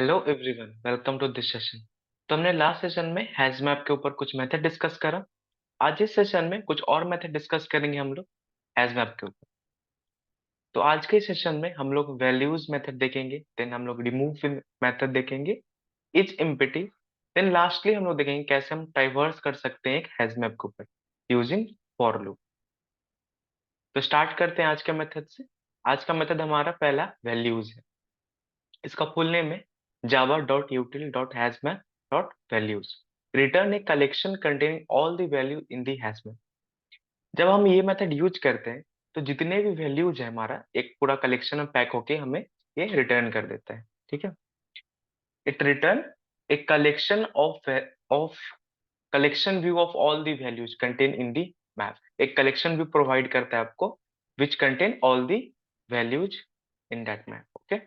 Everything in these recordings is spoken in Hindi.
Hello everyone, welcome to this session. तो हमने लास्ट सेशन में हैज मैप के ऊपर कुछ मेथड डिस्कस करा। आज इस सेशन में कुछ और मेथड डिस्कस करेंगे हम लोग हैज मैप के ऊपर। तो आज के सेशन में हम लोग वैल्यूज मेथड देखेंगे, देन हम लोग रिमूव मेथड देखेंगे, इच एम्पटी, देन लास्टली हम लोग देखेंगे कैसे हम ट्राइवर्स कर सकते हैं एक हैज मैप के ऊपर यूजिंग फॉर लूप। तो स्टार्ट करते हैं आज के मेथड से। आज का मेथड हमारा पहला वैल्यूज है। इसका फुल नेम है java.util.hasmap.values। Return a collection containing all the value in the HashMap. जब हम ये मेथड यूज करते हैं तो जितने भी वैल्यूज है हमारा एक पूरा कलेक्शन में पैक होके हमें ये रिटर्न कर देता है। ठीक है, it return a collection of collection view of all the values contain in the map. एक कलेक्शन व्यू प्रोवाइड करता है आपको which contain all the values in that map. Okay,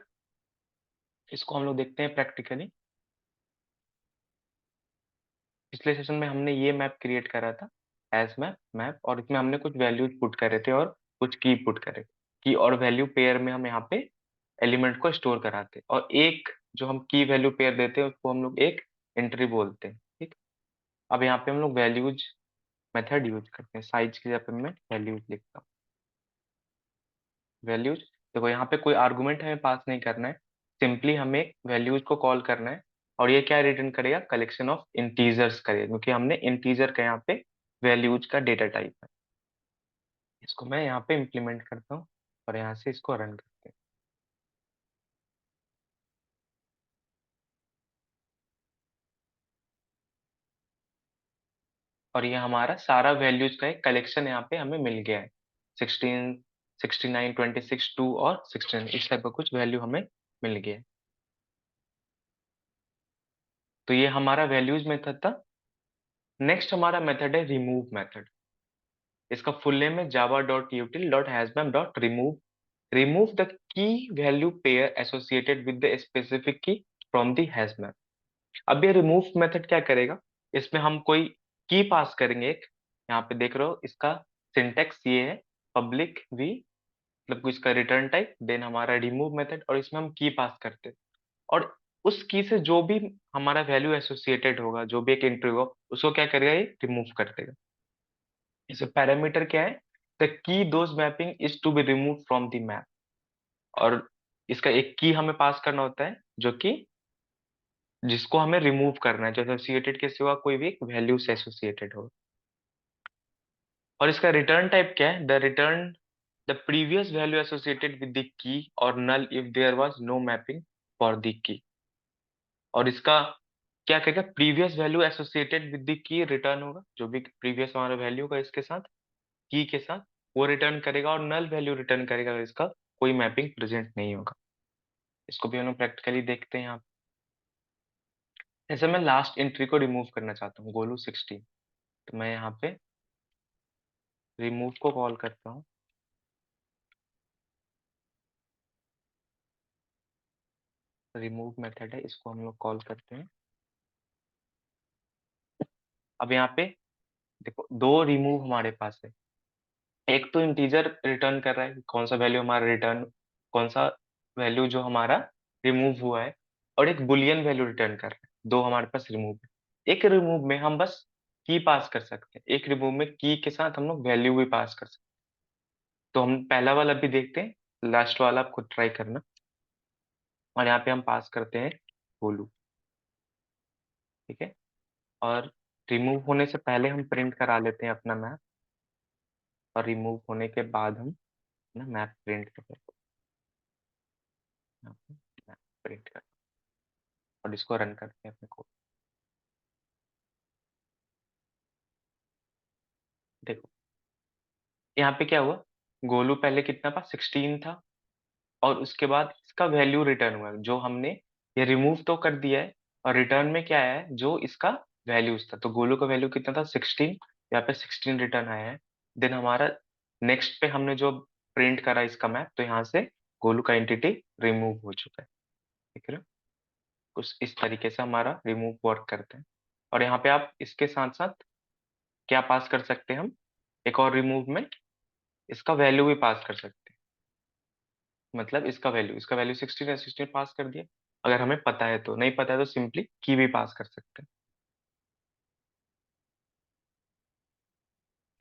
इसको हम लोग देखते हैं प्रैक्टिकली। पिछले सेशन में हमने ये मैप क्रिएट करा था एज मैप और इसमें हमने कुछ वैल्यूज पुट करे थे और कुछ की पुट करे। की और वैल्यू पेयर में हम यहाँ पे एलिमेंट को स्टोर कराते और एक जो हम की वैल्यू पेयर देते हैं उसको हम लोग एक एंट्री बोलते हैं। ठीक, अब यहाँ पे हम लोग वैल्यूज मेथड यूज करते हैं। साइज की जगह पे मैं वैल्यूज लिखता हूँ। वैल्यूज, देखो यहाँ पे कोई आर्गुमेंट हमें पास नहीं करना है, सिंपली हमें वैल्यूज को कॉल करना है। और ये क्या रिटर्न करेगा? कलेक्शन ऑफ इंटीजर्स करेगा, क्योंकि हमने इंटीजर का यहाँ पे वैल्यूज का डेटा टाइप है। इसको मैं यहाँ पे इम्प्लीमेंट करता हूँ और यहाँ से इसको रन करते हैं। और ये हमारा सारा वैल्यूज का एक कलेक्शन यहाँ पे हमें मिल गया है। 16, 69, 26, 2 और 16 इस टाइप का कुछ वैल्यू हमें मिल गया है। तो ये हमारा वैल्यूज मेथड था। नेक्स्ट हमारा मेथड है रिमूव मेथड। इसका फुल नेम है java.util.hasmap.remove। Remove the key value pair associated with the specific की फ्रॉम द हैशमैप। अब ये रिमूव मेथड क्या करेगा? इसमें हम कोई की पास करेंगे एक। यहाँ पे देख रहे हो इसका सिंटेक्स ये है, पब्लिक वी मतलब इसका रिटर्न टाइप, देन हमारा रिमूव मेथड और इसमें हम की पास करते हैं। और उस की से जो भी हमारा वैल्यू एसोसिएटेड होगा, जो भी एक एंट्री होगा, उसको क्या करेगा? ये रिमूव कर देगा। इसे पैरामीटर क्या है? The key those mapping is to be remove from the map. और इसका एक की हमें पास करना होता है जो कि जिसको हमें रिमूव करना है, जो एसोसिएटेड के सिवा कोई भी एक वैल्यू से एसोसिएटेड हो। और इसका रिटर्न टाइप क्या है? The return the previous value associated with the key और null if there was no mapping for the key. और इसका क्या कहेगा? Previous value associated with the key return होगा, जो भी प्रीवियस हमारा वैल्यू होगा इसके साथ, की के साथ, वो रिटर्न करेगा। और नल वैल्यू रिटर्न करेगा अगर इसका कोई मैपिंग प्रेजेंट नहीं होगा। इसको भी हम लोग प्रैक्टिकली देखते हैं यहाँ पे। जैसे मैं लास्ट एंट्री को रिमूव करना चाहता हूँ, गोलू 16, तो मैं यहाँ पे रिमूव को कॉल करता हूँ। रिमूव मेथड है, इसको हम लोग कॉल करते हैं। अब यहाँ पे देखो दो रिमूव हमारे पास है। एक तो इंटीजर रिटर्न कर रहा है, कौन सा वैल्यू हमारा रिटर्न, कौन सा वैल्यू जो हमारा रिमूव हुआ है। और एक बुलियन वैल्यू रिटर्न कर रहा है। दो हमारे पास रिमूव है। एक रिमूव में हम बस की पास कर सकते हैं, एक रिमूव में की के साथ हम लोग वैल्यू भी पास कर सकते हैं। तो हम पहला वाला भी देखते हैं, लास्ट वाला आप खुद ट्राई करना। और यहाँ पे हम पास करते हैं गोलू। ठीक है, और रिमूव होने से पहले हम प्रिंट करा लेते हैं अपना मैप, और रिमूव होने के बाद हम अपना मैप प्रिंट करते हैं। यहाँ पे मैप प्रिंट कर और इसको रन करते हैं अपने कोड। देखो यहाँ पे क्या हुआ, गोलू पहले कितना था? 16 था। और उसके बाद इसका वैल्यू रिटर्न हुआ जो हमने ये रिमूव तो कर दिया है। और रिटर्न में क्या आया है? जो इसका वैल्यूज था। तो गोलू का वैल्यू कितना था? 16। यहाँ पे 16 रिटर्न आया है। देन हमारा नेक्स्ट पे हमने जो प्रिंट करा इसका मैप, तो यहाँ से गोलू का एंटिटी रिमूव हो चुका है। देख रहे हो, कुछ इस तरीके से हमारा रिमूव वर्क करते हैं। और यहाँ पे आप इसके साथ साथ क्या पास कर सकते हैं? हम एक और रिमूव में इसका वैल्यू भी पास कर सकते हैं। मतलब इसका वैल्यू 16 है, 16 पास कर दिया। अगर हमें पता है तो, नहीं पता है तो सिंपली की भी पास कर सकते हैं।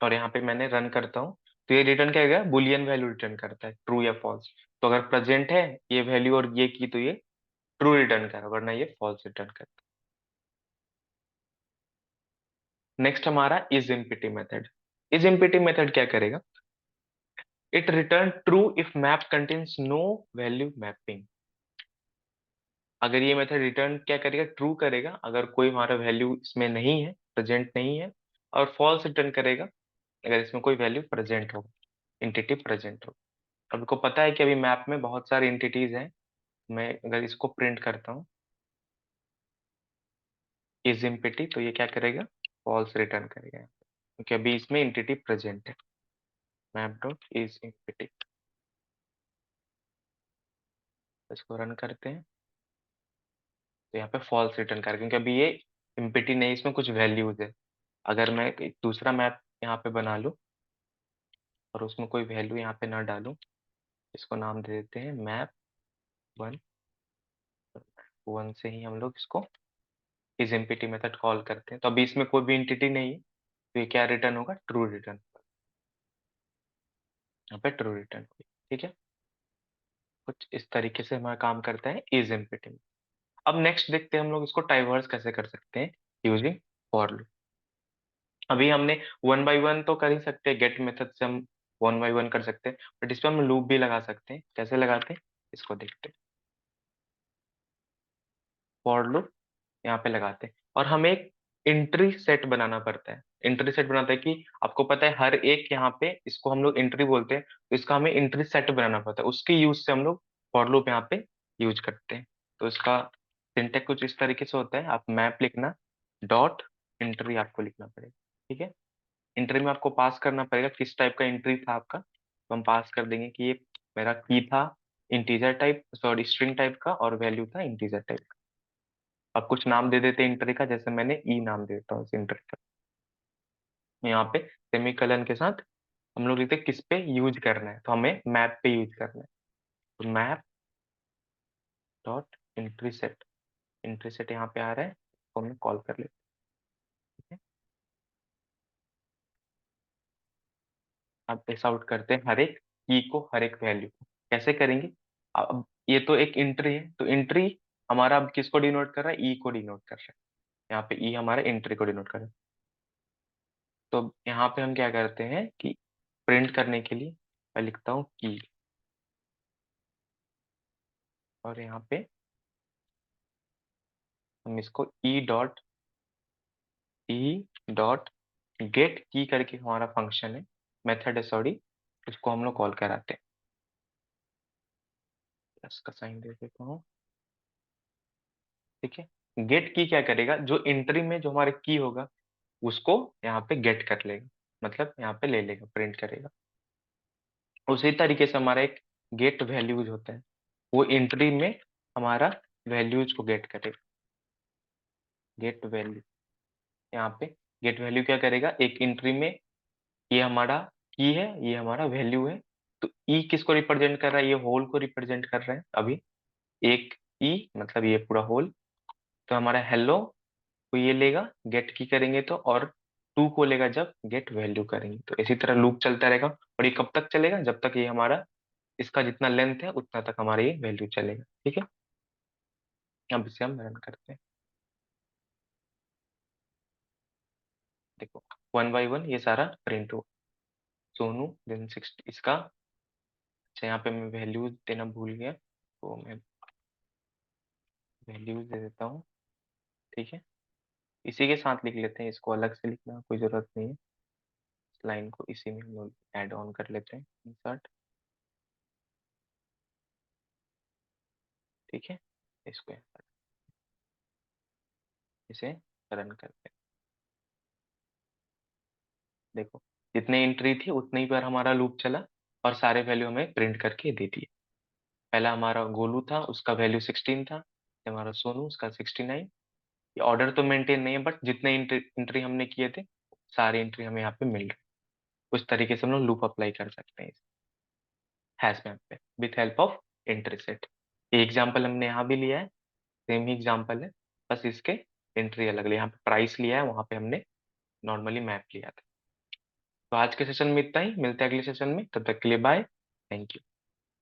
और यहाँ पे मैंने रन करता हूँ, तो ये रिटर्न क्या करेगा, बुलियन वैल्यू रिटर्न करता है, ट्रू या फॉल्स। तो अगर प्रेजेंट है ये वैल्यू और ये की, तो ये ट्रू रिटर्न करेगा, वरना ये फॉल्स रिटर्न करता है। नेक्स्ट हमारा is empty method. Is empty method क्या करेगा, it return true if map contains no value mapping. अगर ये मेथड रिटर्न क्या करेगा, ट्रू करेगा अगर कोई हमारा वैल्यू इसमें नहीं है, प्रेजेंट नहीं है, और फॉल्स रिटर्न करेगा अगर इसमें कोई वैल्यू प्रेजेंट हो, इंटिटी प्रेजेंट हो। आपको पता है कि अभी मैप में बहुत सारी एंटिटीज हैं। मैं अगर इसको प्रिंट करता हूँ इज एम्प्टी, तो ये क्या करेगा, फॉल्स रिटर्न करेगा, क्योंकि अभी इसमें एंटिटी प्रेजेंट है। मैप डॉट इज एम्प्टी, इसको रन करते हैं, तो यहाँ पे फॉल्स रिटर्न करेगा क्योंकि अभी ये एम्प्टी नहीं, इसमें कुछ वैल्यूज है। अगर मैं एक दूसरा मैप यहाँ पे बना लूँ और उसमें कोई वैल्यू यहाँ पे ना डालूं, इसको नाम दे देते हैं मैप वन। वन से ही हम लोग इसको इज एम्प्टी मेथड कॉल करते हैं। तो अभी इसमें कोई भी एंटिटी नहीं है, तो ये क्या रिटर्न होगा, ट्रू रिटर्न। यहाँ पे ट्रू रिटर्न हुई, ठीक है। कुछ इस तरीके से हमारा काम करता है इज एम्प्टी में। अब नेक्स्ट देखते हैं हम लोग इसको टाइवर्स कैसे कर सकते हैं यूजिंग फॉर लूप। अभी हमने वन बाय वन तो कर ही सकते हैं, गेट मेथड से हम वन बाय वन कर सकते हैं, बट इस पे हम लूप भी लगा सकते हैं। कैसे लगाते हैं इसको देखते हैं। फॉर लूप यहाँ पे लगाते हैं और हमें एक एंट्री सेट बनाना पड़ता है। एंट्री सेट बनाता है कि आपको पता है हर एक यहाँ पे, इसको हम लोग एंट्री बोलते हैं, तो इसका हमें एंट्री सेट बनाना पड़ता है, उसके यूज से हम लोग फॉर लूप यहाँ पे यूज करते हैं। तो इसका सिंटेक्स कुछ इस तरीके से होता है, आप मैप लिखना, डॉट एंट्री आपको लिखना पड़ेगा, ठीक है। एंट्री में आपको पास करना पड़ेगा किस टाइप का एंट्री था आपका, तो हम पास कर देंगे कि ये मेरा की था integer type, sorry string type का, और वैल्यू था इंटीजर टाइप। अब कुछ नाम दे देते हैं इंटर का, जैसे मैंने ई नाम दे देता हूँ इस इंटर का। यहाँ पे सेमीकलन के साथ हम लोग लिखते हैं किस पे यूज करना है, तो हमें मैप पे यूज करना है। तो map dot entry set, entry set यहाँ पे आ रहा है, तो हमें कॉल कर लेते हैं। अब ऐसा आउट करते हैं हर एक की को, हर एक वैल्यू को। कैसे करेंगे, अब ये तो एक इंट्री है, तो इंट्री हमारा अब किसको डिनोट कर रहा है, ई को डिनोट कर रहा है। यहाँ पे ई हमारा एंट्री को डिनोट कर रहा है। तो यहाँ पे हम क्या करते हैं कि प्रिंट करने के लिए मैं लिखता हूँ की, और यहाँ पे हम इसको ई डॉट गेट की करके हमारा फंक्शन है, मेथड है सॉरी, उसको हम लोग कॉल कराते हैं। प्लस का साइन दे देता हूँ, ठीक है। गेट की क्या करेगा, जो एंट्री में जो हमारे की होगा उसको यहाँ पे गेट कर लेगा, मतलब यहाँ पे ले लेगा, प्रिंट करेगा। उसी तरीके से हमारा एक गेट वैल्यूज होता है, वो एंट्री में हमारा वैल्यूज को गेट करेगा। गेट वैल्यू, यहाँ पे गेट वैल्यू क्या करेगा, एक एंट्री में ये हमारा की है, ये हमारा वैल्यू है, तो ई किसको रिप्रेजेंट कर रहा है, ये होल को रिप्रेजेंट कर रहा है अभी, एक ई मतलब ये पूरा होल। तो हमारा हेलो को ये लेगा गेट की करेंगे तो, और टू को लेगा जब गेट वैल्यू करेंगे, तो इसी तरह लूप चलता रहेगा। और ये कब तक चलेगा, जब तक ये हमारा इसका जितना लेंथ है उतना तक हमारा ये वैल्यू चलेगा, ठीक है। अब इसे हम रन करते हैं, देखो वन बाई वन ये सारा प्रिंट हो। सोनू देन 60 इसका, अच्छा यहाँ पे मैं वैल्यूज देना भूल गया, तो मैं वैल्यूज दे देता हूँ, ठीक है। इसी के साथ लिख लेते हैं, इसको अलग से लिखना कोई जरूरत नहीं है। इस लाइन को इसी में हम लोग ऐड ऑन कर लेते हैं, इंसर्ट, ठीक है। इसको इसे रन करते हैं, देखो जितने एंट्री थी उतने ही पर हमारा लूप चला और सारे वैल्यू हमें प्रिंट करके दे दिए। पहला हमारा गोलू था, उसका वैल्यू 16 था, ये हमारा सोनू उसका 69। ये ऑर्डर तो मेंटेन नहीं है, बट जितने एंट्री हमने किए थे सारे एंट्री हमें यहाँ पे मिल रहे हैं। उस तरीके से हम लोग लूप अप्लाई कर सकते हैं हैश मैप पे with help of entry set. ये एग्जाम्पल हमने यहाँ भी लिया है, सेम ही एग्जांपल है, बस इसके एंट्री अलग है। यहाँ पे प्राइस लिया है, वहां पे हमने नॉर्मली मैप लिया था। तो आज के सेशन में इतना ही, मिलते हैं अगले सेशन में, तब तक के लिए बाय, थैंक यू।